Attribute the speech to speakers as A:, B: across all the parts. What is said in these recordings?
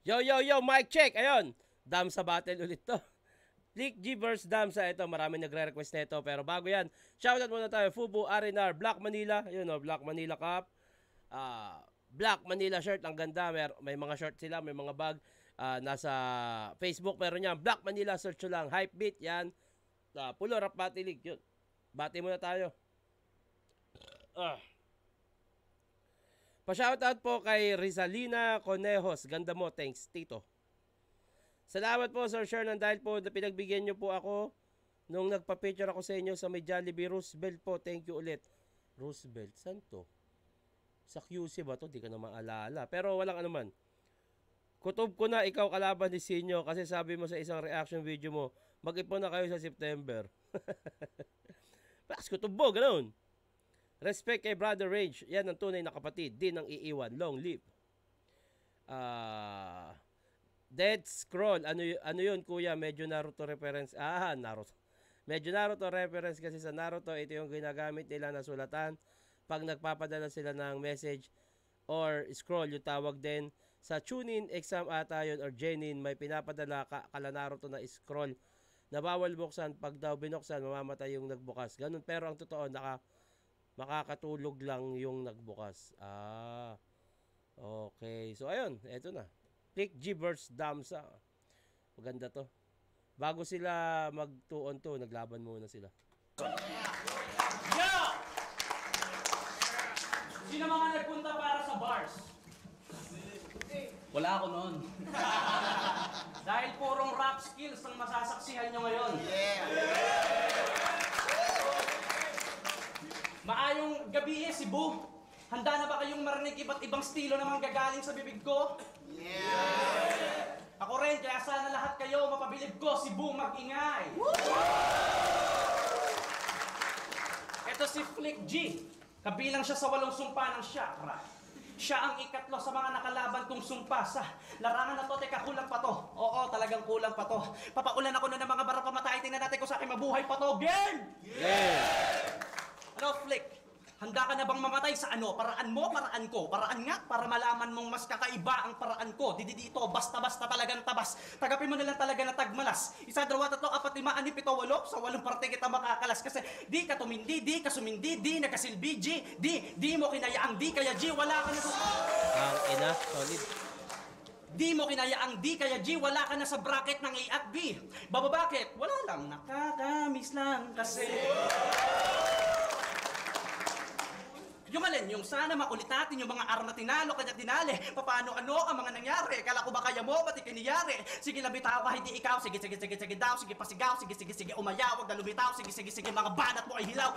A: Yo, mic check. Ayun. Damsa battle ulit to. Flick G vs Damsa. Ito, marami nagre-request nito. Pero bago yan, shoutout muna tayo. Fubu, Arinar, Black Manila. Ayun o, Black Manila Cup. Black Manila shirt. Ang ganda. May mga short sila, may mga bag. Nasa Facebook. Pero yan, Black Manila, search lang. Hype beat, yan. Pulo Rap Battle League. Yun. Bati muna tayo. Pa-shoutout po kay Rizalina Conejos. Ganda mo, thanks, Tito. Salamat po, Sir Shernan, dahil po pinagbigyan nyo po ako nung nagpa-picture ako sa inyo sa may Jollibee. Roosevelt po, thank you ulit. Roosevelt, saan to? Sa QC ba to? Di ka na maalala. Pero walang anuman. Kutob ko na ikaw kalaban ni Sinyo kasi sabi mo sa isang reaction video mo, mag-ipon na kayo sa September. Plus, kutob mo, ganoon. Respect kay Brother Rage. Yan ang tunay na kapatid. Di nang iiwan. Long live. Dead Scroll. Ano yun, kuya? Medyo Naruto reference. Naruto. Medyo Naruto reference kasi sa Naruto, ito yung ginagamit nila na sulatan. Pag nagpapadala sila ng message or scroll, yung tawag din. Sa Chunin exam ata yun or Genin, may pinapadala kala Naruto na scroll na bawal buksan. Pag daw binuksan, mamamatay yung nagbukas. Ganun. Pero ang totoo, makakatulog lang yung nagbukas. Okay. So, ayun. Eto na. Flick G vs Damsa. Maganda to. Bago sila mag 2-on-2, naglaban muna sila.
B: Yo! Sino mga nagpunta para sa bars? Wala ako noon. Dahil purong rap skills ang masasaksihan nyo ngayon. Maayong gabi Cebu. Handa na ba kayong marinig iba't ibang estilo na manggagaling sa bibig ko? Ako rin, kaya sana lahat kayo mapabilib ko, Cebu, mag-ingay. Ito si Flick G. Kabilang siya sa 8 sumpa ng chakra. Siya ang ikatlo sa mga nakalaban kong sumpa sa larangan na to. Teka, kulang pa to. Oo, talagang kulang pa to. Papaulan ako na ng mga bara pamatay. Tingnan natin kung sa akin mabuhay pa to. Game! Ano, Flick? Handa ka na bang mamatay sa ano? Paraan mo, paraan ko. Paraan nga, para malaman mong mas kakaiba ang paraan ko. Dito, basta-basta talagang tabas. Tagapin mo na lang talaga na tagmalas. 1, 2, 3, 4, 5, 6, 7, 8. Sa 8 parte kita makakalas. Kasi di ka tumindi, di ka sumindi, di nakasilbi, G. Di mo kinayaang di, kaya G, wala ka na sa...
A: Ang ina, solid.
B: Di mo kinayaang di, kaya G, wala ka na sa bracket ng A at B. Bakit? Wala lang, nakakamiss lang kasi... Yung alin, yung sana makulit natin yung mga araw na tinalo kanya tinali. Paano ang mga nangyari? Kala ko ba kaya mo, ba't ikiniyari? Sige lang bitaw, hindi ikaw. Sige daw, sige pasigaw. Sige umayaw, wag na lumitaw. Sige mga banat mo ay hilaw.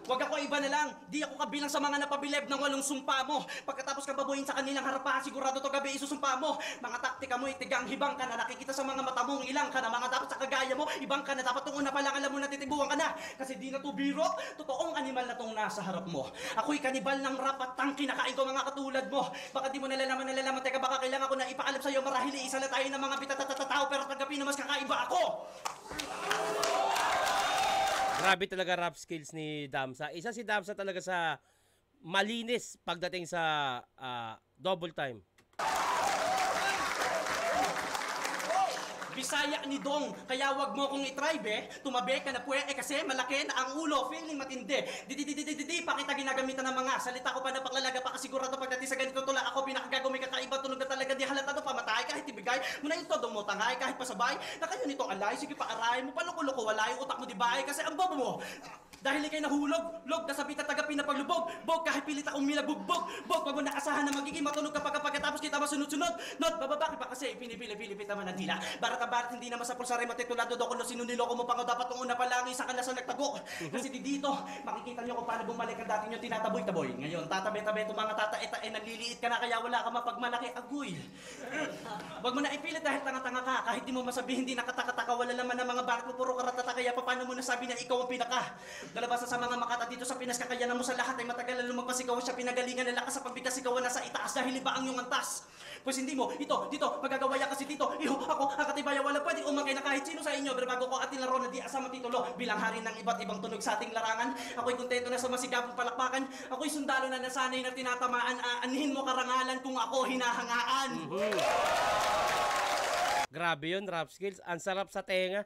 B: Wag ako iba na lang. Di ako kabilang sa mga napabilib ng 8 sumpa mo. Pagkatapos kang babuhin sa kanilang harapan, sigurado to gabi isusumpa mo. Mga taktika mo itigang hibang ka na. Nakikita sa mga mata mong ilang ka na. Mga dapat sa kagaya mo, ibang ka na. Dapat tong una pa lang alam mo na titibuhan ka na. Kasi di na to biro, totoong animal na tong nasa harap mo. Ako'y kanibal ng rap at tang kinakain ko mga katulad mo. Baka di mo nalalaman. Teka, baka kailangan ko na ipaalam sa'yo. Marahil isa na tayo ng mga bitatatataw, pero tagapin na mas kakaiba ako.
A: Grabe talaga rap skills ni Damsa. Isa si Damsa talaga sa malinis pagdating sa double time.
B: Bisaya ni Dong, kaya wag mo kong i-try, tumabi ka na kasi malaki na ang ulo, feeling matindi. Pakita ginagamitan ng mga salita ko pa na paklalaga pa kasigurado pagdating sa ganito tula ako pinakagagawin kakaiba tunog na talaga di halatado pamatay kahit ibigay mo na yung todo mo tangay kahit pasabay na kayo nito alay, sige paarayin mo paluko-luko wala yung utak mo di ba kasi ang bobo mo. Dahil ikay nahulog, log, nasabi tatagapin na paglubog, bog, kahit pilit akong milabugbog, bog, wag mo nakasahan na magiging matunog kapag pagkatapos kita masunod-sunod, not, bababaki pa kasi pinipili-pilipit naman ang dila, barat hindi naman sa pulsari matitulado do kung sinuniloko mo pa nga dapat kung una pa lang isa ka na sa nagtago, kasi dito, makikita nyo kung paano bumalik ang dati nyo tinataboy-taboy, ngayon, tatabi-tabi itong mga tatae-tae, naliliit ka na kaya wala ka mapagmalaki, agoy. Wag mo na ipilit dahil tanga-tanga ka, kahit di mo masabihin, hindi nakatakataka, wala naman ang mga barat mo, puro karatata, kaya paano mo nasabi na ikaw ang pinaka? Dalabasa sa mga Makata dito sa Pinas, kakayanan mo sa lahat ay matagal na lumagpas ikaw siya pinagalingan na lakas sa pagbigas ikaw na sa itaas dahil iba ang iyong antas. Pues hindi mo, dito, magagawa yan kasi dito, ako, ang katibaya, wala pwedeng umangkay na kahit sino sa inyo, pero bago ko ating laro na di asama titulo, bilang hari ng iba't ibang tunog sa ating larangan, ako'y kontento na sa masigabong palakpakan, ako'y sundalo na nasanay na tinatamaan, aanhin mo karangalan kung ako hinahangaan.
A: Grabe yun, rap skills. Ang sarap sa tenga.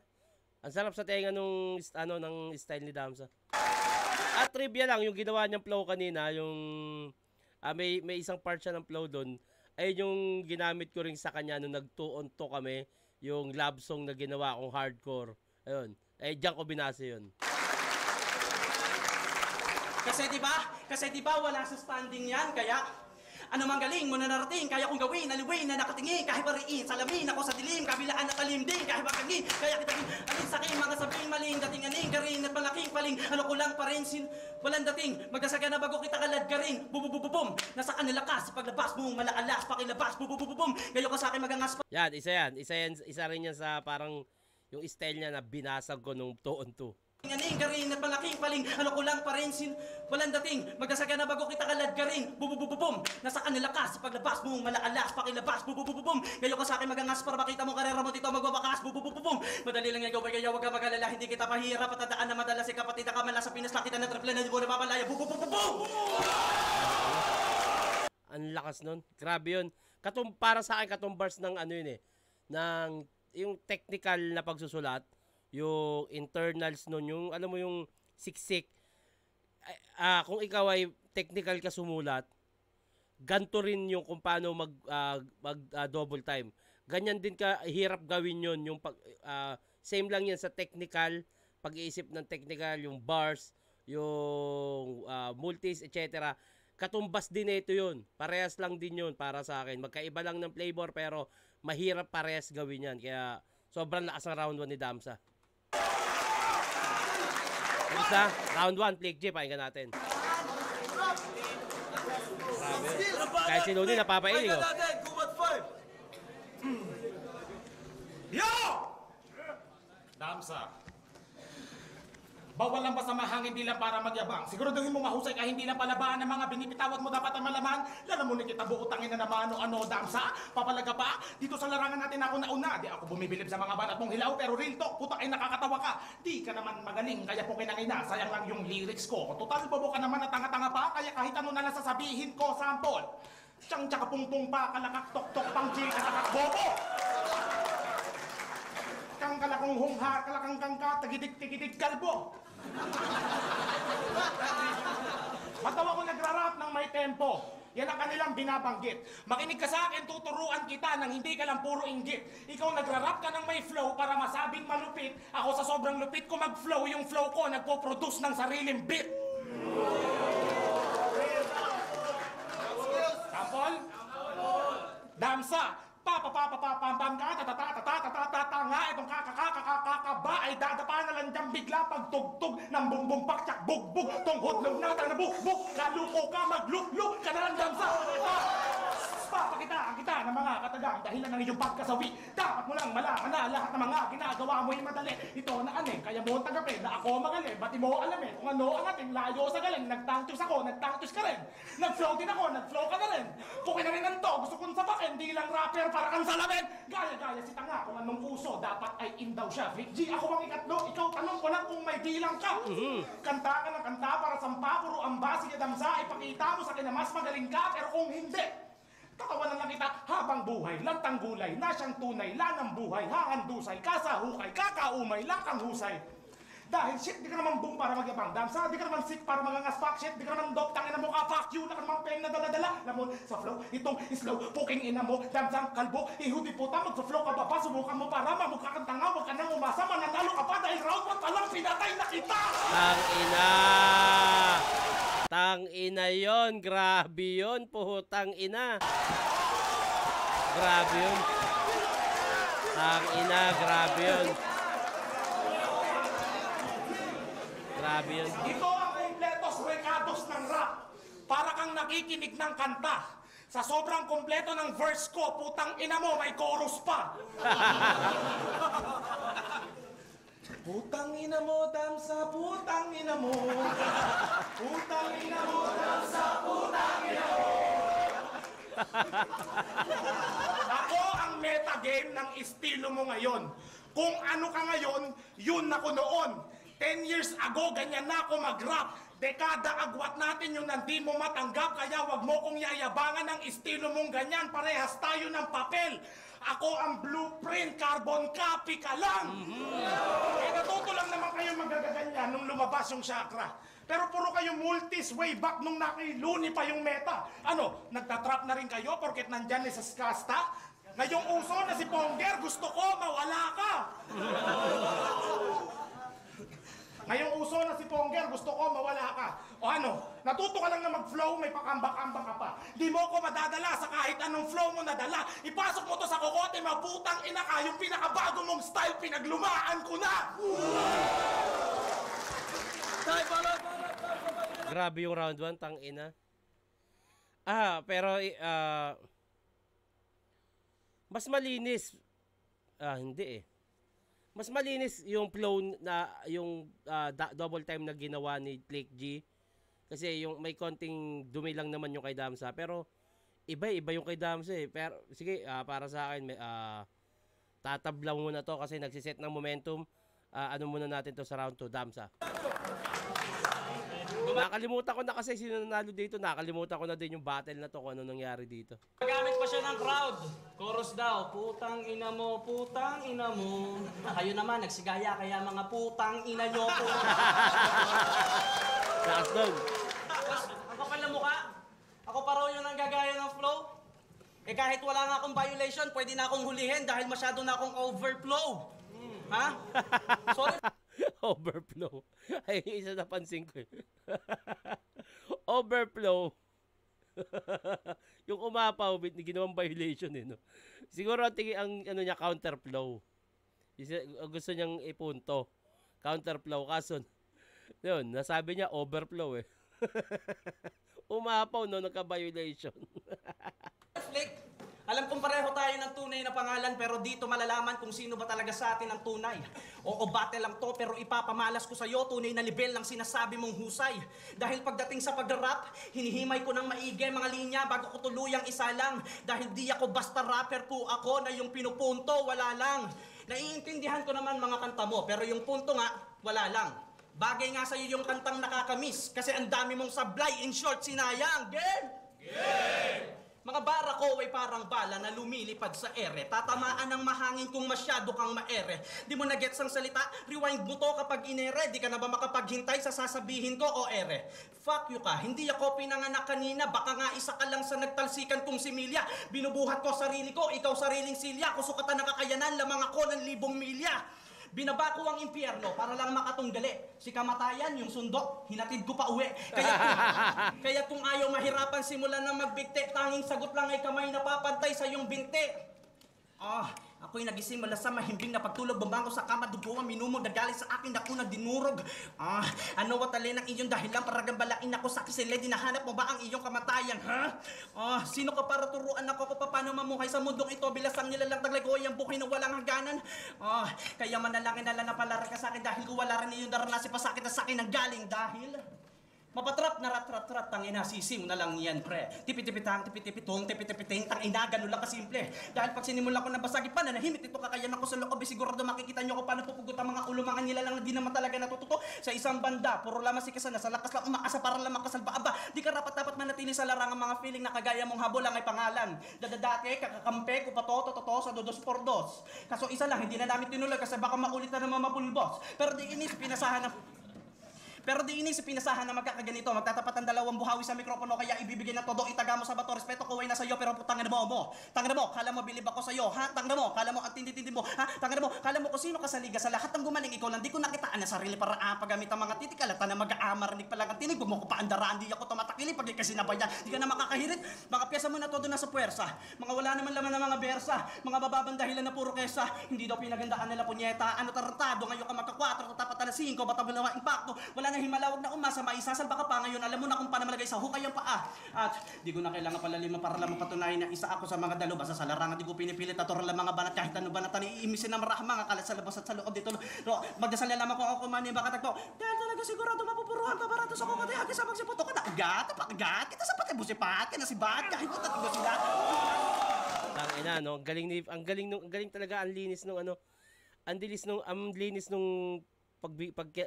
A: Ang sarap sa tenga nung ng style ni Damsa. At trivia lang, yung ginawa niyang flow kanina, yung may isang part siya ng flow doon, ay yung ginamit ko rin sa kanya nung nag-2-on-2 kami, yung love song na ginawa kong hardcore. Ayun. Eh, diyan ko binase yun.
B: Kasi 'di ba wala sa standing 'yan, kaya ano mang galing mo na narating, kaya kong gawin, naliwin na nakatingin, kahit bariin, salamin ako sa dilim, kabilaan na talim din, kahit bakagi, kaya kitagin, alin sa akin, mga sabing maling, dating aning, garin at malaking paling, ano ko lang pa rin, walang dating, magdasaga na bago kita kalad garin, bububububum, nasa kanila ka, sa paglabas mo, malaalas, pakilabas, bububububum, gayo ka sa akin magangas pa.
A: Yan, isa rin yan sa parang yung style niya na binasag ko nung 2-on-2.
B: Aning, garin at malaking paling, ano ko lang pa rin, walang dating, magdasaga na bago kita kalad garin, bububububum, nasa kanila ka, sa paglabas mo, malaalas, pakilabas, bubububum, gayo ka sa akin magangas para makita mo karera mo dito magbabakas, bubububum, madali lang yan gawin, kaya wag ka magalala, hindi kita pahirap, patandaan na madalas si kapatid ka man sa Pinas, nakita na triple na di mo na mapalaya, bubububum!
A: Ang lakas nun. Grabe yun. Para sa akin, katumbars ng ano yun eh, ng yung technical na pagsusulat, yung internals nun, yung alam mo yung siksik. Kung ikaw ay technical ka sumulat, ganto rin yung kung paano mag double time. Ganyan din ka hirap gawin yon, yung same lang yan sa technical, pag-iisip ng technical, yung bars, yung multis, etc. Katumbas din ito yun. Parehas lang din yun para sa akin. Magkaiba lang ng flavor pero mahirap parehas gawin yan. Kaya sobrang lakas ng round 1 ni Damsa. Isa, round 1, Plague J, pakinggan natin. Grabe. Kahit si Luni napapailing, oh.
C: Yo! Damsa. Bawal lang ba sa mahangin di lang para magyabang? Siguraduhin mo mahusay ka hindi lang palabaan ng mga binibitawat mo dapat ang malaman. Lalamunin kita buutangin na naman ano Damsa? Papalaga pa? Dito sa larangan natin ako nauna. Di ako bumibilib sa mga banat mong hilaw pero real talk, putak ay nakakatawa ka. Di ka naman magaling kaya po kinangina. Sayang lang yung lyrics ko. Total bobo ka naman at tanga-tanga pa kaya kahit ano na lang sasabihin ko sample. Tiyang tsaka pungpung pa kalakak tok-tok pang chill katakak bobo. Kang kalakong hungha, kalakang kangka, tagidig-tigidig kalbo. Ba't daw ako nagrarap ng may tempo? Yan ang kanilang binabanggit. Makinig ka sa akin, tuturuan kita nang hindi ka lang puro inggit. Ikaw nagrarap ka ng may flow para masabing malupit. Ako sa sobrang lupit ko mag-flow, yung flow ko nagpo-produce ng sariling beat. Sample? Damsa! Pam ka, nga itong kakakakakakaba ay dadapa na lang dyan bigla pagtugtog ng bumbong pakyak bugbog tong hudlog na tang nabugbog kaluko ka maglukluk ka na lang dyan sa papakitaan kita ng mga katagang dahilan ng iyong pagkasawi. Dapat mo lang malaman na lahat ng mga ginagawa mo'y madali. Ito na aning, kaya mo tagapin na ako magaling. Ba't mo alamin kung ano ang ating layo sa galing. Nagtangtus ako, nagtangtus ka rin. Nag-flow din ako, nag-flow ka na rin. Pukin na rin ng to, gusto kong sapakin, di lang rapper para kang salamin. Gaya-gaya si tanga kung anong uso, dapat ay indaw siya. Vic G, ako ang ikatlo, ikaw tanong ko lang kung may bilang ka. Kanta ka ng kanta para sampa, puro amba, sige Damsa, ipakita mo sa akin na mas magaling ka, pero kung hindi, tatawanan lang kita habang buhay, lantang gulay, na siyang tunay, lanang buhay, hahandusay, kasahukay, kakaumay, lakang husay. Dahil shit, di ka naman boom para magyabang Damsa, di ka naman sick para mangangaspak, shit, di ka naman dog, tangin na mukha, fuck you, na ka naman peng na dala-dala. Lamon, sa flow, itong slow, puking ina mo, Damsang kalbo, ihudi puta, magsa-flow ka baba, subukan mo para mamukha kang tanga, huwag ka nang umasa, mananalo ka pa dahil round 1 pa lang, pinatay na kita!
A: Tang ina yon, grabe yon, puhutang ina. Grabe yun. Tang ina, grabe yun. Grabe yun.
C: Ito ang kompletos recados ng rap. Para kang nakikinig ng kanta. Sa sobrang kompleto ng verse ko, putang ina mo, may chorus pa. Putang ina mo, Damsa, putang ina mo. Putang ina mo, Damsa, putang ina mo. Ako ang metagame ng estilo mo ngayon. Kung ano ka ngayon, yun ako noon. 10 years ago, ganyan na ako mag-rap. Dekada agwat natin yung nandi mo matanggap, kaya wag mo kong yayabangan ng estilo mong ganyan. Parehas tayo ng papel. Ako ang blueprint, carbon copy ka lang! Eh, natuto lang naman kayo magagaganyan nung lumabas yung chakra. Pero puro kayo multis way back nung nakiluni pa yung meta. Ano, nagtatrap na rin kayo porket nandyan sa Skasta? Ngayong uso na si Ponger, gusto ko mawala ka! Ngayong uso na si Ponger, gusto ko mawala ka. O ano, natuto ka lang na mag-flow, may pakambak-ambak ka pa. Di mo ko madadala sa kahit anong flow mo nadala. Ipasok mo to sa kokote, mabutang ina ka, yung pinakabago mong style, pinaglumaan ko na!
A: Grabe yung round 1, tangina. Pero mas malinis. Hindi eh. Mas malinis yung flow na yung double time na ginawa ni Click G. Kasi yung may konting dumi lang naman yung kay Damsa, pero iba yung kay Damsa eh. Pero sige, para sa akin tatablaw muna to kasi nagsiset ng momentum. Ano muna natin to sa round 2, Damsa. Nakalimutan ko na kasi sino nanalo dito. Nakalimutan ko na din yung battle na to kung ano nangyari dito.
B: Gamit pa siya ng crowd. Chorus daw, putang ina mo, putang ina mo. Kayo naman, nagsigaya, kaya mga putang ina nyo po.
A: Taas doon.
B: Ang kapal na mukha. Ako pa raw yung nanggagaya ng flow. Eh kahit wala nga akong violation, pwede na akong hulihin dahil masyado na akong overflow. Ha? Sorry.
A: Overflow. Ay, isa napansin ko eh. Overflow. Yung umapaw, ginawang violation eh, no? Siguro ang ano niya, counterflow. Gusto niyang ipunto. Counterflow. Kaso, yun, nasabi niya overflow eh. Umapaw, no? Nagka-violation.
B: Flick. Alam kong pareho tayo ng tunay na pangalan pero dito malalaman kung sino ba talaga sa atin ang tunay. Oo, battle lang to pero ipapamalas ko sa'yo tunay na level ng sinasabi mong husay. Dahil pagdating sa pag-rap, hinihimay ko ng maigi mga linya bago ko tuluyang isalang. Dahil di ako basta rapper po ako na yung pinupunto, wala lang. Naiintindihan ko naman mga kanta mo pero yung punto nga, wala lang. Bagay nga sa'yo yung kantang nakakamiss kasi ang dami mong sablay, in short, sinayang. Game! Game! Mga bara ko ay parang bala na lumilipad sa ere. Tatamaan ng mahangin kung masyado kang maere. Di mo na-gets ang salita? Rewind mo to kapag inere. Di ka na ba makapaghintay sa sasabihin ko o ere? Fuck you ka. Hindi ako pinanganak kanina. Baka nga isa ka lang sa nagtalsikan kong similya. Binubuhat ko sarili ko. Ikaw sariling silya. Kusukatan ng kakayanan. Lamang ako ng 1,000 milya. Binabako ang impyerno para lang makatunggali. Si kamatayan, yung sundo, hinatid ko pa uwi. Kaya kung ayaw mahirapan simulan na magbigti, tanging sagot lang ay kamay na papantay sa iyong binti. Ako'y nagising mula sa mahimbing na pagtulog, bumbango sa kama, dugo ang minumog na galing sa akin, ako na dinurog. Ano watali ng iyong dahilan para gambalain ako sa kisile, dinahanap mo ba ang iyong kamatayan, ha? Sino ka para turuan ako kung paano mamuhay sa mundong ito, bilasang nilalang taglay ko ang buhay na walang hangganan? Kaya manalangin na lang na palaran ka sa akin dahil kung wala rin iyong daranasi pa sa akin na sa akin ang galing dahil... Mapatrap na rat-rat-rat, tangina, sisiw na lang yan, pre. Tipi-tipitang, tipi-tipitong, tipi-tipiting, tangina, ganun lang kasimple. Dahil pag sinimula ko na basagi pa, nanahimik ito kakayan ako sa loob, sigurado makikita nyo ko paano pupugot ang mga ulo, mga nilalang na di naman talaga natututo. Sa isang banda, puro lamang si Kasana, sa lakas lang umakasa para lang makasalba. Aba, di ka rapat-dapat manatili sa larangang mga feeling na kagaya mong habol lang ay pangalan. Dadadate, kakakampe, kupato, sa dodos por dos. Kaso isa lang, hindi na namin tinuloy kasi baka maulit na naman mapulbos. Pero di inis, pinasahan na... Pero di inisip pinasahan na magkakaganito, magtatapat ang dalawang buhawi sa mikropono, kaya ibibigay na todo, itaga mo sa bato, respeto ko ay nasa iyo, pero putang na mo. Tangina mo, kala mo bilib ako sa iyo, ha? Tangina mo, kala mo ang tindi-tindi mo, ha? Tangina mo, kala mo kung sino ka sa liga, sa lahat ng gumaling, ikaw lang, di ko nakitaan na sarili para pagamit ang mga titik, alata na mag-aamarinig pa lang ang tinig, huwag mo ko paandaraan, di ako tumatakili, pag ikasi nabayan, di ka na makakahirit, mga pyesa mo na todo nasa puwersa, mga wala naman laman ng mga bersa, mga bababang dahilan na puro kesa, hindi daw pinagandaan nila punyeta, ano tarantado, ngayon ka magka-4, tatapat na 5, batabal na impacto, wala na himalawag na umasa, maisasalba ka pa ngayon, alam mo na kung paano malagay sa hukay ang paa. At di ko na kailangan palaliman para lang mapatunayan na isa ako sa mga dalo, basta sa larangan di ko pinipilit at lang mga banat kahit ano banat ni iimisin na marahang mga kalat sa labas at sa loob dito. Magdasal na lamang kung ako kumani baka tagpo. Dahil talaga sigurado mapupuruhan pa barato sa kumati, hagi sa magsiputo ka na. Agat, kita sa pati busipat, kaya nasibat, kahit mo tatigo sila.
A: Tangina, no? Ang galing talaga, ang linis nung ano, ang linis nung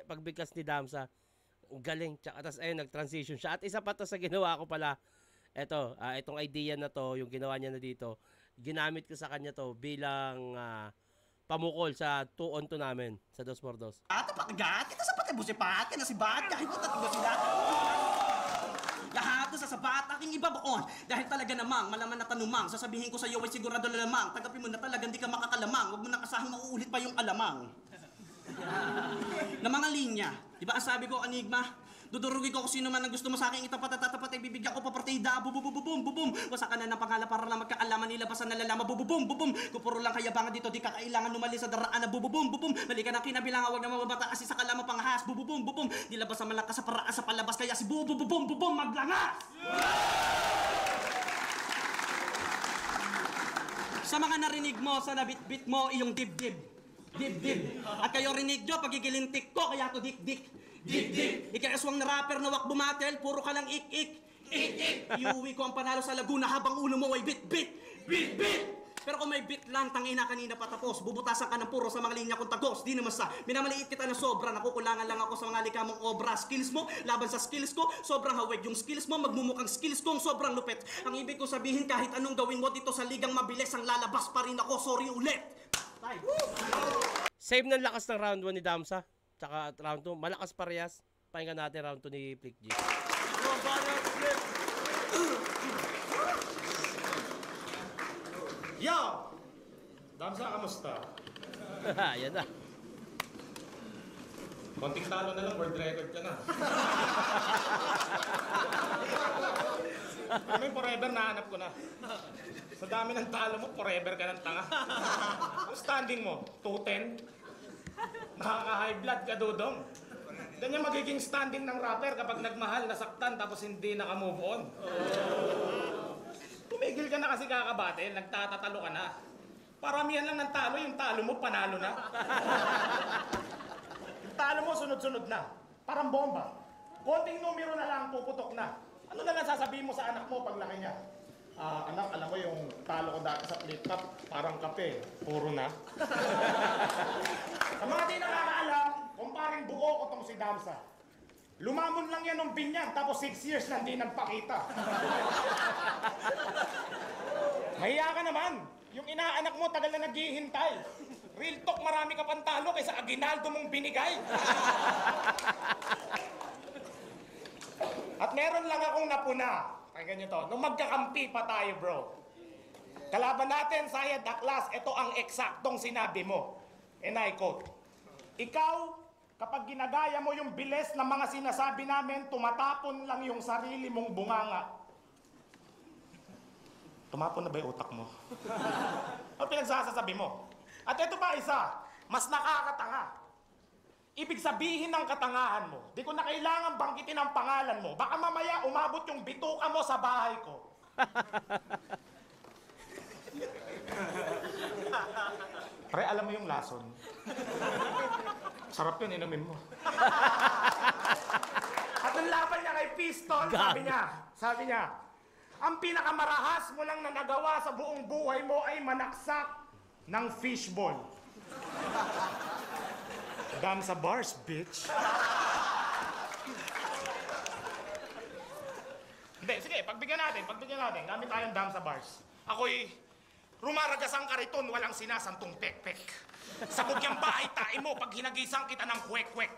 A: pagbigkas ni Damsa. Ang galing. Tapos ayun, nag-transition siya. At isa pa to sa ginawa ko pala. Itong idea na to, yung ginawa niya na dito. ginamit ko sa kanya to bilang pamukol sa 2-on-2 namin sa 2x2.
B: Pakagat, kita sa pati busipat, ka na si Bat, kahit mo tatlo sila. Lahat na sasabat aking ibabaon. Dahil talaga namang, malaman na tanumang, sasabihin ko sa iyo ay sigurado na lamang. Tagapin mo na talaga, hindi ka makakalamang. Huwag mo nang asahang mauulit pa yung alamang. Na mga linya, di ba ang sabi ko, Enigma? Dudurugin ko kung sino man ang gusto mo sa akin itapat at tatapat ay bibigyan ko pa partida. Bububububum, bubum. Wasa ka na ng pangalan para lang magkaalaman nila basta nalalama. Bububum, bubum. Kung puro lang kayabangan dito, di ka kailangan lumali sa daraan na bububum, bubum. Mali ka ng kinabilangan, wag na mababata kasi sa kalama pangahas. Bububum, bubum. Di labas sa malakas sa paraan sa palabas kaya si bubububum, bubum maglangas. Sa mga narinig mo, sa nabitbit mo, iyong dibdib. Dibdib. At kayo rinig nyo, pagigilintik ko, kaya to dik-dik. Dik-dik! Ikaaswang na rapper na wak bumatel, puro ka lang ik-ik. Ik-ik! Iuwi ko ang panalo sa Laguna habang ulo mo ay bit-bit. Bit-bit! Pero kung may bit lang, tangina kanina patapos. Bubutasan ka ng puro sa mga linya kong tagos. Di naman sa, minamaliit kita na sobra. Nakukulangan lang ako sa mga likamong obra. Skills mo, laban sa skills ko, sobrang hawig. Yung skills mo, magmumukhang skills kong sobrang lupit. Ang ibig ko sabihin, kahit anong gawin mo dito sa ligang mabilis, ang lalabas pa rin ako. Sorry ulit! Tay.
A: Save ng lakas ng round 1 ni Damsa. Tsaka round 2, malakas parehas. Pakinggan natin round 2 ni Flick G.
C: Yo! Damsa, kamusta?
A: Yan na.
C: Konting talo na lang, world record ka na. Kami forever nahanap ko na. Sa dami ng talo mo, forever ka ng tanga. Ang standing mo, 210. Nakaka-high blood ka, Dudong. Ganyan magiging standing ng rapper kapag nagmahal, nasaktan, tapos hindi naka-move on. Tumigil ka na kasi kakabatil, nagtatatalo ka na. Paramihan lang ng talo, yung talo mo, panalo na. Yung talo mo, sunod-sunod na. Parang bomba. Konting numero na lang, puputok na. Ano na lang sasabihin mo sa anak mo pag laki niya? Anak, alam mo yung talo ko dati sa flip top, parang kape, puro na. Sa mga di nakakaalam, kumparing buo ko tong si Damsa. Lumamon lang yan ng binyag, tapos 6 years na hindi nagpakita. Mahiya ka naman. Yung inaanak mo, tagal na naghihintay. Real talk, marami ka pang talo kaysa aginaldo mong binigay. At meron lang akong napuna. Pakinggan nyo to. Nung magkakampi pa tayo, bro. Kalaban natin, Sayed Aklas, ito ang eksaktong sinabi mo. And I quote, ikaw, kapag ginagaya mo yung bilis ng mga sinasabi namin, tumatapon lang yung sarili mong bunganga. Tumapon na ba yung utak mo? Ano pinagsasasabi mo? At ito pa isa, mas nakakatanga. Ibig sabihin ng katangahan mo, di ko na kailangan banggitin ang pangalan mo. Baka mamaya umabot yung bituka mo sa bahay ko. Pre, alam mo yung lason? Sarap yun, inumin mo. At ang laban niya kay Pistol, sabi niya, ang pinakamarahas mo lang na nagawa sa buong buhay mo ay manaksak ng fishball. Damsa bars, bitch. Hindi, sige, pagbigyan natin. Gamit tayong Damsa bars. Ako'y rumaragas ang kariton, walang sinasantong pek-pek. Sabog yung bahay tae mo pag hinagisang kita ng kwek-kwek.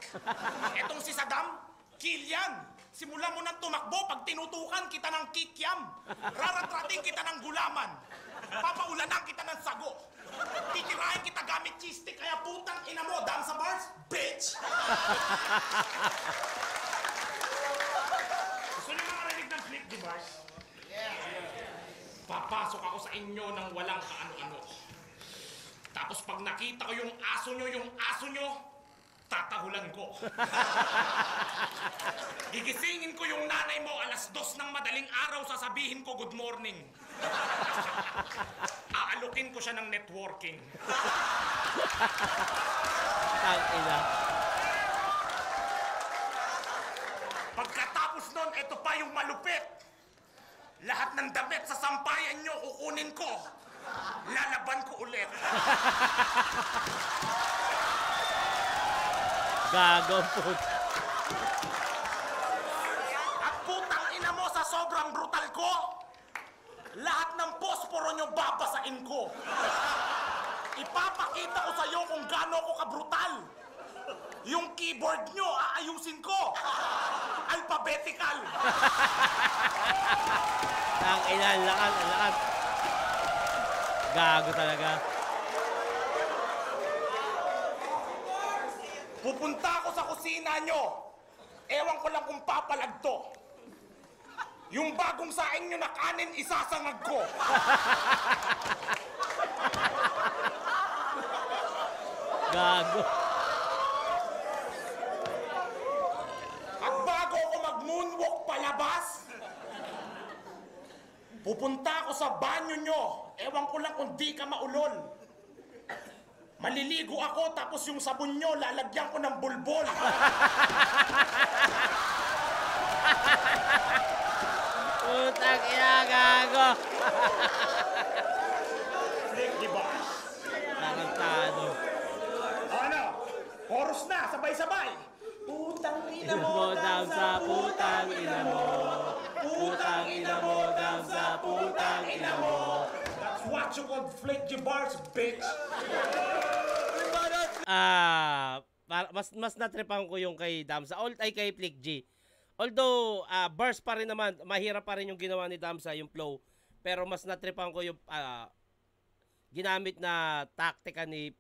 C: Etong si Saddam, Killian. Simula mo nang tumakbo pag tinutukan kita ng kikiam. Raratrating kita ng gulaman. Papaulanan kita ng sago. Titirahin kita gamit cheese stick, kaya putang ina mo, Damsa bars, bitch! Gusto niyo makarinig ng Flick G bars? Papasok ako sa inyo ng walang kaano-ano. Tapos pag nakita ko yung aso nyo, tatahulan ko. Gigisingin ko yung nanay mo 2:00 ng madaling araw, sasabihin ko good morning. Aalukin ko siya ng networking.
A: Tangina.
C: Pagkatapos nun, ito pa yung malupit. Lahat ng damit sa sampayan nyo, kukunin ko. Lalaban ko ulit.
A: Gago po.
C: At putang ina mo sa sobrang brutal ko, lahat ng post posporo nyo, babasain ko. Ipapakita ko sa'yo kung gaano ako kabrutal. Yung keyboard nyo, aayusin ko. Alphabetical.
A: Ang ina, ang lakas, ang lakas. Gago talaga.
C: Pupunta ako sa kusina nyo. Ewan ko lang kung papalag to. Yung bagong saing nyo na kanin, isasangag ko.
A: Gago.
C: At bago ako mag-moonwalk palabas, pupunta ako sa banyo nyo. Ewan ko lang kung di ka maulol. Maliligo ako tapos yung sabon nyo, lalagyan ko ng bulbol.
A: Putang ina, gago.
C: Di ba?
A: Tarantado.
C: Ano? Chorus na, sabay-sabay. Putang ina
A: Mo down sa putang ina mo. Putang ina mo down sa putang ina mo.
C: That's what you call flaky bars, bitch.
A: Mas natripan ko yung kay Damsa ay kay Flick G. Although bars pa rin naman, mahirap pa rin yung ginawa ni Damsa, yung flow. Pero mas natripan ko yung ginamit na taktika ni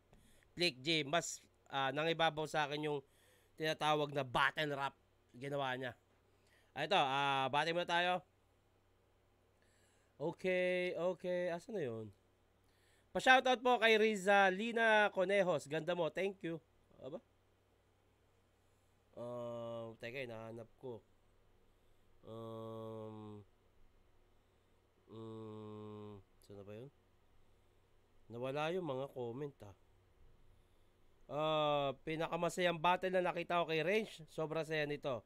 A: Flick G. Mas nangibabaw sa akin yung tinatawag na battle rap ginawa niya. Ito, bati muna tayo. Okay. Asa na yun? Pa-shoutout po kay Rizalina Conejos. Ganda mo. Thank you. Aba? Teka, hinahanap ko. Saan na ba yun? Nawala yung mga comment pinakamasayang battle na nakita ko kay Range. Sobra saya nito.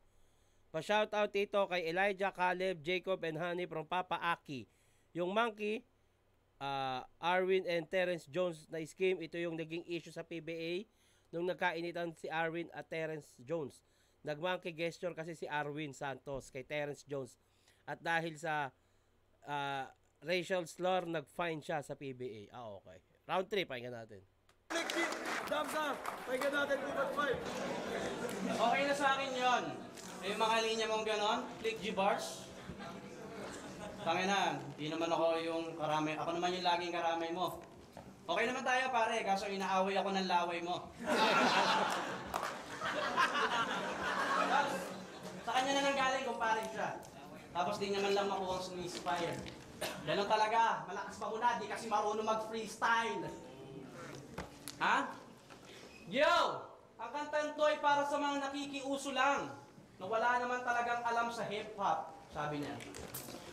A: Pa-shoutout ito kay Elijah, Caleb, Jacob, and Honey from Papa Aki. Yung Monkey, Arwin and Terence Jones na scheme, ito yung naging issue sa PBA nung nagkainitan si Arwin at Terence Jones. Nag-monkey gesture kasi si Arwin Santos kay Terence Jones. At dahil sa racial slur, nag-fine siya sa PBA. Okay. Round 3, pakinggan natin.
D: Thumbs up! Pakinggan natin 2.5.
B: Okay na sa akin yon. Yung mga linya mong ganon, Flick G bars. Tangin na, hindi naman ako yung karamay. Ako naman yung laging karamay mo. Okay naman tayo pare, kaso inaaway ako ng laway mo. Sa kanya na nanggaling kung pare siya. Tapos di naman lang makuha ang inspire. Ganon talaga, malakas pa muna, di kasi marunong mag-freestyle. Ha? Yo! Ang kantang to ay para sa mga nakikiuso lang na wala naman talagang alam sa hip-hop, sabi niya.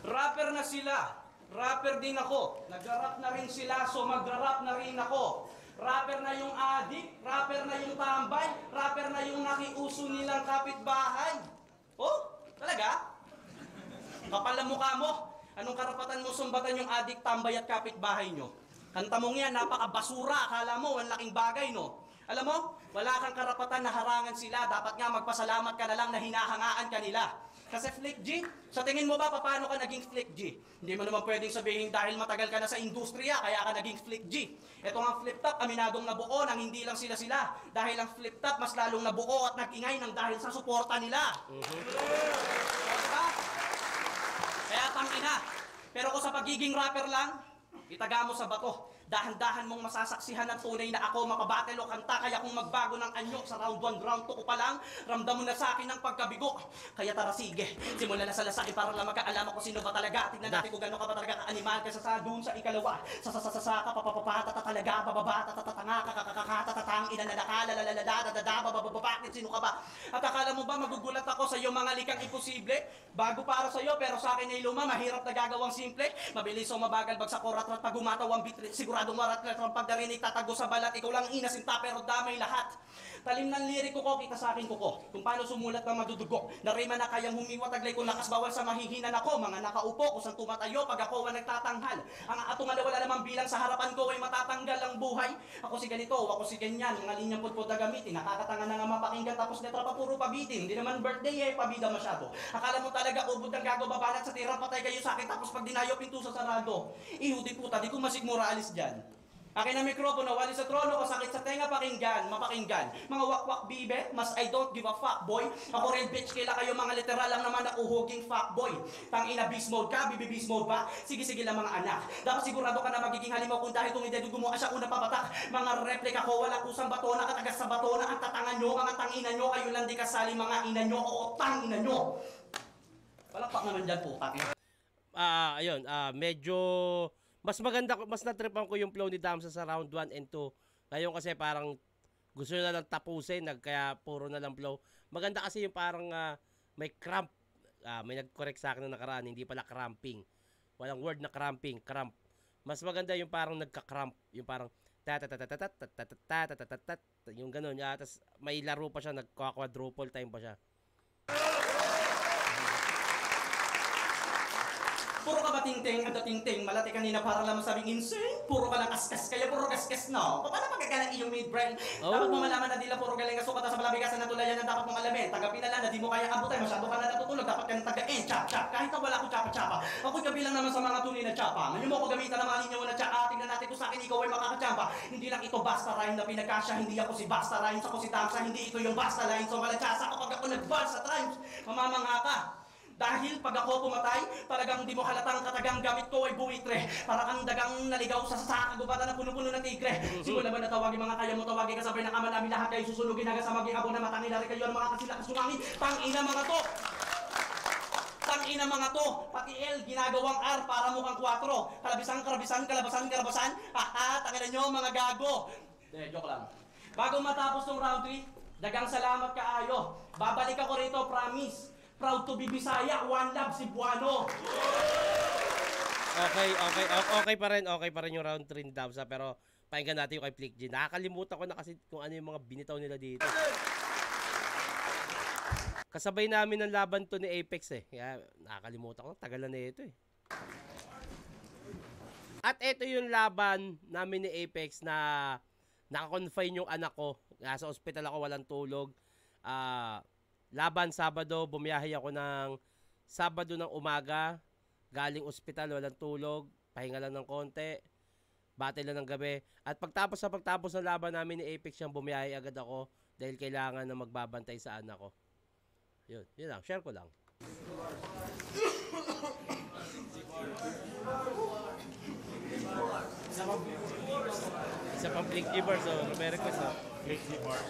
B: Rapper na sila, rapper din ako. Nagra-rap na rin sila, so magra-rap na rin ako. Rapper na yung adik, rapper na yung tambay, rapper na yung nakiuso nilang kapitbahay. Oh, talaga? Kapal ang mukha mo. Anong karapatan mo sumbatan yung adik, tambay at kapitbahay nyo? Kanta mong yan, napakabasura. Akala mo, ang laking bagay, no? Alam mo, wala kang karapatan na harangan sila. Dapat nga magpasalamat ka na lang na hinahangaan ka nila. Kasi Flick G, sa tingin mo ba paano ka naging Flick G? Hindi mo naman pwedeng sabihin dahil matagal ka na sa industriya, kaya ka naging Flick G. Ito nga flip top, aminadong nabuo nang hindi lang sila. Dahil ang flip top, mas lalong nabuo at nag-ingay nang dahil sa suporta nila. Diba? Kaya tangina. Pero kung sa pagiging rapper lang, itaga mo sa bato. Dahan-dahan mong masasaksihan ng tunay na ako mapabattle o kanta. Kaya kung magbago ng anyo sa round 1, round 2 ko pa lang, ramdam mo na sa akin ang pagkabigo. Kaya tara sige, simulan na sa lasaki para lang magkaalaman ko sino ba talaga. Tignan natin kung gano'n ka ba talaga ka-animal kaysa sa dun sa ikalawa. Sa papapapata talaga, bababa, tatatanga, kakakakatatatang, inanalaka, lalalala, babababakit, sino ka ba? At akala mo ba magugulat ako sa iyong mga likang imposible? Bago para sa iyo, pero sa akin ay luma, mahirap na gagawang simple. Mabilis o mabagal, bagsak o ratrat, pag umataw ang bitrit, siguradong maratrat ang pagdarinig, tatago sa balat, ikaw lang inasinta pero damay lahat. Talim ng liriko ko, kita sa akin kuko, kung paano sumulat ng madudugo, na rima na kayang humiwa, taglay kung lakas bawal sa mahihinan ako, mga nakaupo, kung saan tumatayo, pag ako ang nagtatanghal. Ang atungal na wala namang bilang sa harapan ko ay matatanggal. tanggal ang buhay. Ako si ganito, ako si ganyan, mga linyang pudpud na gamitin, nakakatanga na nga mapakinggan tapos letra pa puro pabitin. Hindi naman birthday pabida masyado. Akala mo talaga ubod ang gago babanat sa tira, patay kayo sa akin tapos pag dinayo pinto sa sarado. Ihudi puta, di ko masigmura alis dyan. Akin ang mikropono, wali sa trono ko, sakit sa tenga, pakinggan, mapakinggan. Mga wakwak bibe, mas I don't give a fuck boy. Ako rin bitch, kaila kayo mga literal lang naman ako huging fuck boy. Tangina beast mode ka, bibi beast mode ba? Sige lang mga anak. Dapat sigurado ka na magiging halimaw kung dahil kung hindi gumawa siya una pabatak. Mga replika ko, walang kusang bato, nakatagas sa bato na ang tatangan nyo, mga tangina nyo, kayo lang di kasali mga ina nyo, o tangina nyo. Palakpak naman dyan po, pati.
A: Ayun, medyo mas maganda, mas natripan ko yung flow ni Damsa sa round 1 and 2. Ngayon kasi parang gusto na lang tapusin, kaya puro na lang flow. Maganda kasi yung parang may cramp. May nag-correct sa akin na nakaraan, hindi pala cramping. Walang word na cramping, cramp. Mas maganda yung parang nagka-cramp, yung parang yung ganun. Tapos may laro pa siya, nagka-quadruple time pa siya.
B: Puro ka ba ting-ting, ang dating-ting, malati kanina para lang masabing insane? Puro ka lang kaskas, kaya puro kaskas, no? Paano magkagalang iyong midbrain? Dapat mo malaman na di lang puro galing kasukatan sa malabigasan na tulayan na dapat mong alamin. Tagapin na lang na di mo kaya abutin, masyado ka na natutulog, dapat ka nang taga-in, chap-chap. Kahit na wala ko chapa-chapa, ako'y kabilang naman sa mga tunay na chapa. Ngayon mo ko gamitan ng mga linya mo na chapa, tingnan natin kung sa akin ikaw ay makakachapa. Hindi lang ito basta rhyme na pinagkasya, hindi ako si basta rhymes, ako si Damsa, hindi ito yung basta lines. So malatsasa kapag ako nag-bars at rhymes, mamamangha ka. Dahil pag ako pumatay, talagang di mo halatang katagang gamit ko ay buwitre. Para kang dagang naligaw sa kagubatan na puno-puno ng tigre. Simula ba na tawagin mga kaya mo, tawagin kasabay ng ama namin lahat kayo susunugin hanggang sa maging abo na matangin na rin kayo ang mga kasilakas sumangin. Tangina mga to! Tangina mga to! Pati L, ginagawang R para mukhang 4. Kalabasan. Tangina nyo mga gago! Joke lang. Bago matapos tong round 3, dagang salamat kaayo. Babalik ako rito, promise. Proud to be Bisaya, one love, Cebuano.
A: Okay pa rin yung round 3 ni Damsa, pero pakinggan natin yung kay Flick G. Nakakalimutan ko na kasi kung ano yung mga binitaw nila dito. Kasabay namin ng laban to ni Apex Kaya nakakalimutan ko, tagalan na ito At ito yung laban namin ni Apex na naka-confine yung anak ko. Nasa ospital ako, walang tulog. Laban Sabado, bumiyahe ako ng Sabado ng umaga, galing ospital, walang tulog, pahinga lang ng konti, bate lang ng gabi. At pagtapos ng laban namin ni Apex, yung bumiyahe agad ako dahil kailangan na magbabantay sa anak ko. Yun lang, share ko lang. Isa pang Flick G bars, may request
C: Flick G bars.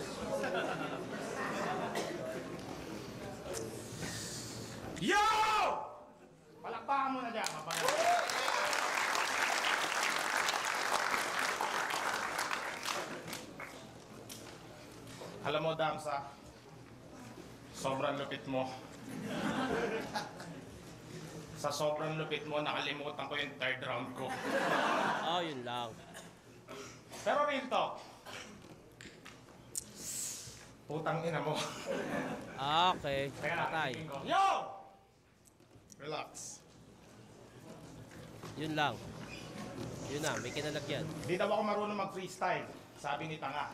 C: Yo! Palakpakan mo na dyan, mapalakpakan. Alam mo, Damsa, sobrang lupit mo. Sa sobrang lupit mo, nakalimutan ko yung 3rd round ko.
A: Yun lang.
C: Pero real talk, putang ina mo.
A: Okay, patay.
C: Yo! Relax.
A: Yun lang. Yun na, may kinalagyan.
C: Di daw ako marunong mag-freestyle, sabi ni Tanga.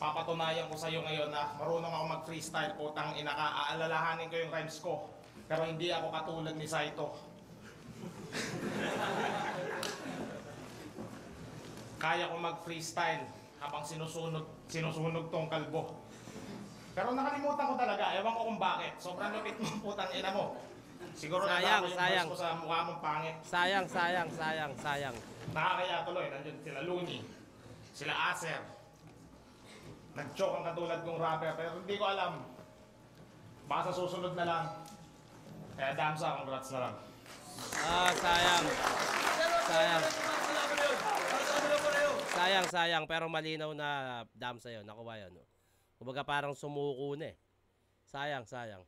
C: Papatunayan ko sa'yo ngayon na marunong ako mag-freestyle, putang ina ka, aalalahanin ko yung rhymes ko. Pero hindi ako katulad ni Saito. Kaya ko mag-freestyle habang sinusunog tong kalbo. Pero nakalimutan ko talaga, ewan ko kung bakit. Sobrang lupit mo, putang ina mo. Siguro
A: Sayang.
C: verse ko sa mukha mong pangit.
A: Sayang.
C: Nakakaya tuloy, nandiyan sila Looney, sila Acer. Nag-choke ang katulad kong rapper, pero hindi ko alam. Baka sa susunod na lang. Kaya Damsa, congrats na lang.
A: Sayang, pero malinaw na Damsa yun, nakuha yun. Kumbaga parang sumuko na Sayang.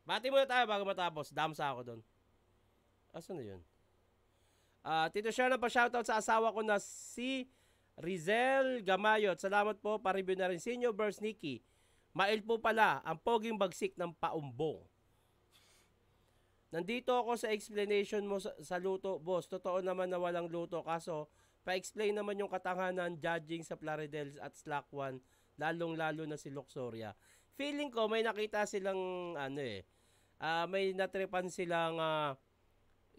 A: Bati muna tayo bago matapos. Damsa ako doon. Asan na yun? Tito Share na pa shoutout sa asawa ko na si Rizel Gamayot. Salamat po, pa-review na rin. Senior Burst Nikki. Mail po pala ang poging bagsik ng paumbong. Nandito ako sa explanation mo sa luto, boss. Totoo naman na walang luto. Kaso, Pa-explain naman yung katanganan judging sa Plaridel at Slack 1, lalong-lalo na si Luxoria. Feeling ko may nakita silang may natripan silang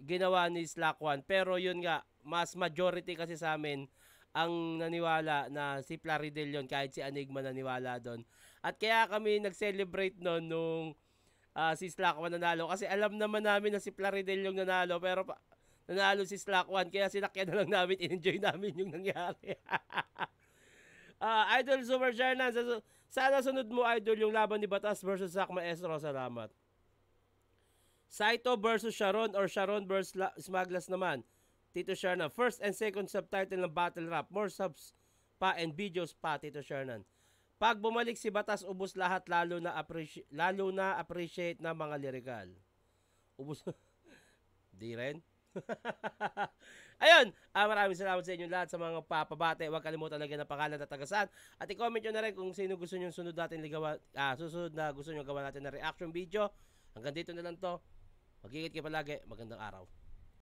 A: ginawa ni Slack 1, pero yun nga, mas majority kasi sa amin ang naniwala na si Plaridel yun, kahit si Enigma naniwala doon. At kaya kami nag-celebrate noon nung si Slack 1 nanalo, kasi alam naman namin na si Plaridel yung nanalo, pero nanalo si Slack 1, kaya sinakyan na lang namin, in-enjoy namin yung nangyari. Idol Super Shernan, sana sunod mo, Idol, yung laban ni Batas versus Zack Maestro. Salamat. Saito versus Sharon or Sharon versus Smaglas naman. Tito Shernan. First and second subtitle ng Battle Rap. More subs pa and videos pa, Tito Shernan. Pag bumalik si Batas, ubos lahat, lalo na appreciate na mga lyrical. Ubos. Di rin. Ayun, maraming salamat sa inyo lahat sa mga papabate. Huwag kalimutan lagyan ng pangalan at tagasan. At i-comment nyo na rin kung sino gusto nyo sunod natin susunod na gusto nyo gawa natin na reaction video. Hanggang dito na lang to. Mag-ingat kayo palagi. Magandang araw.